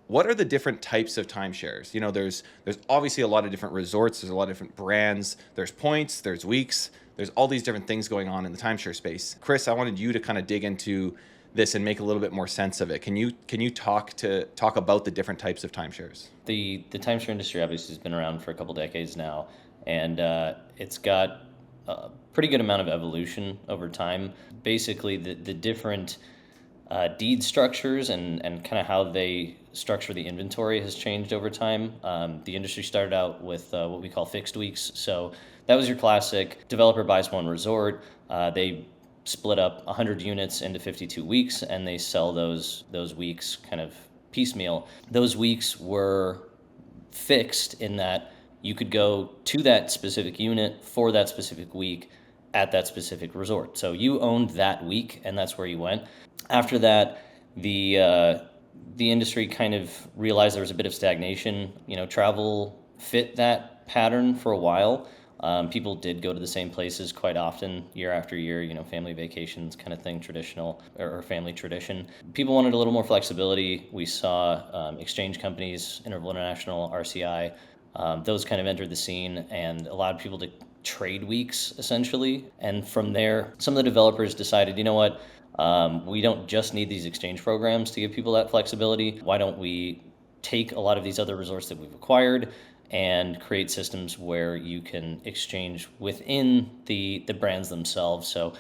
what are the different types of timeshares? There's obviously a lot of different resorts, there's a lot of different brands, there's points, there's weeks, there's all these different things going on in the timeshare space. Chris, I wanted you to kind of dig into this and make a little bit more sense of it. Can you talk about the different types of timeshares? The timeshare industry obviously has been around for a couple decades now, and it's got a pretty good amount of evolution over time. Basically, the different deed structures and kind of how they structure the inventory has changed over time. The industry started out with what we call fixed weeks. So that was your classic developer buys one resort. They split up 100 units into 52 weeks, and they sell those weeks kind of piecemeal. Those weeks were fixed in that you could go to that specific unit for that specific week at that specific resort. So you owned that week, and that's where you went. After that, the uh, the industry kind of realized there was a bit of stagnation. Travel fit that pattern for a while. People did go to the same places quite often, year after year. Family vacations kind of thing, traditional or family tradition. People wanted a little more flexibility. We saw exchange companies, Interval International, RCI, those kind of entered the scene and allowed people to trade weeks essentially. And from there, some of the developers decided, you know what, we don't just need these exchange programs to give people that flexibility. Why don't we take a lot of these other resorts that we've acquired and create systems where you can exchange within the brands themselves? So,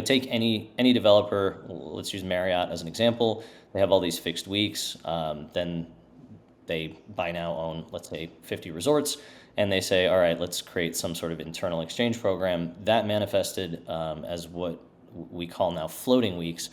take any developer. Let's use Marriott as an example. They have all these fixed weeks. Then they by now own, let's say, 50 resorts, and they say, all right, let's create some sort of internal exchange program. That manifested as what we call now floating weeks.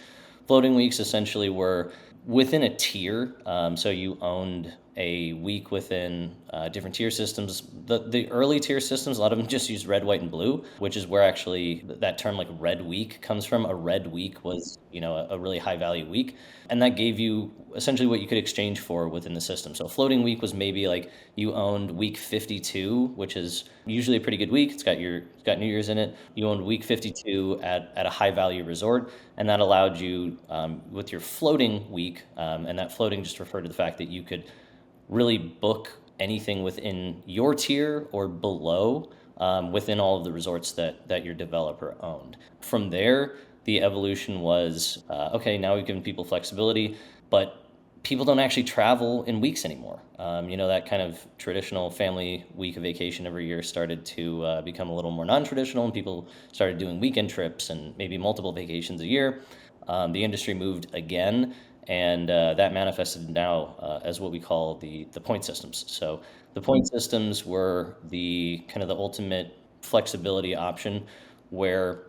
Floating weeks essentially were within a tier. So you owned a week within different tier systems. The early tier systems, a lot of them just used red, white, and blue, which is where actually that term like red week comes from. A red week was, a really high value week. And that gave you essentially what you could exchange for within the system. So floating week was maybe like you owned week 52, which is usually a pretty good week. It's got New Year's in it. You owned week 52 at a high value resort, and that allowed you with your floating week, and that floating just referred to the fact that you could really book anything within your tier or below within all of the resorts that your developer owned. From there, the evolution was okay, now we've given people flexibility, but people don't actually travel in weeks anymore. That kind of traditional family week of vacation every year started to become a little more non-traditional, and people started doing weekend trips and maybe multiple vacations a year. The industry moved again, and that manifested now as what we call the point systems. So the point systems were the kind of the ultimate flexibility option where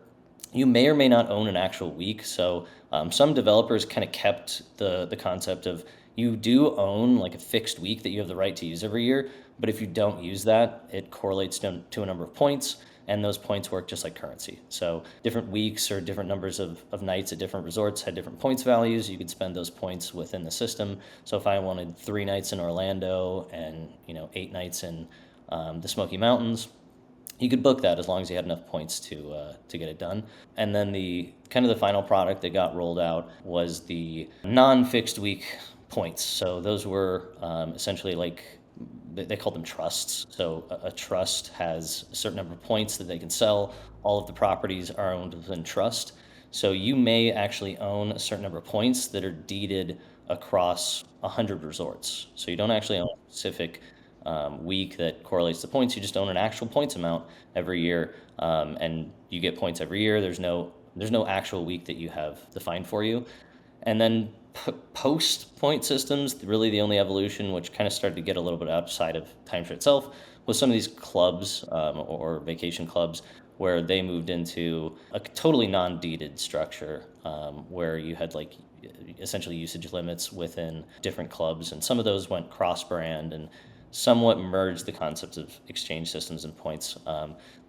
you may or may not own an actual week. So some developers kind of kept the concept of you do own like a fixed week that you have the right to use every year, but if you don't use that, it correlates to a number of points, and those points work just like currency. So different weeks or different numbers of nights at different resorts had different points values. You could spend those points within the system. So if I wanted 3 nights in Orlando and 8 nights in the Smoky Mountains, you could book that as long as you had enough points to get it done. And then the kind of the final product that got rolled out was the non-fixed week points. So those were essentially like they called them trusts. So a trust has a certain number of points that they can sell. All of the properties are owned within trust. So you may actually own a certain number of points that are deeded across 100 resorts. So you don't actually own a specific week that correlates to points. You just own an actual points amount every year, and you get points every year. There's no actual week that you have defined for you. And then post point systems, really the only evolution, which kind of started to get a little bit outside of timeshare itself, was some of these clubs or vacation clubs where they moved into a totally non-deeded structure where you had like essentially usage limits within different clubs, and some of those went cross-brand and somewhat merged the concepts of exchange systems and points.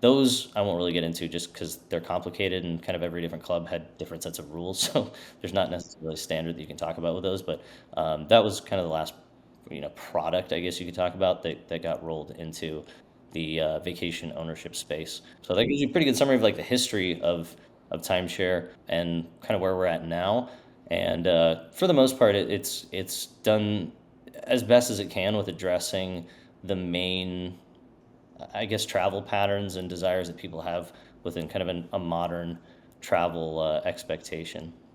Those I won't really get into just because they're complicated, and kind of every different club had different sets of rules. So there's not necessarily a standard that you can talk about with those. But that was kind of the last product, I guess you could talk about, that got rolled into the vacation ownership space. So that gives you a pretty good summary of like the history of timeshare and kind of where we're at now. And for the most part, it's done as best as it can with addressing the main, I guess, travel patterns and desires that people have within kind of a modern travel expectation.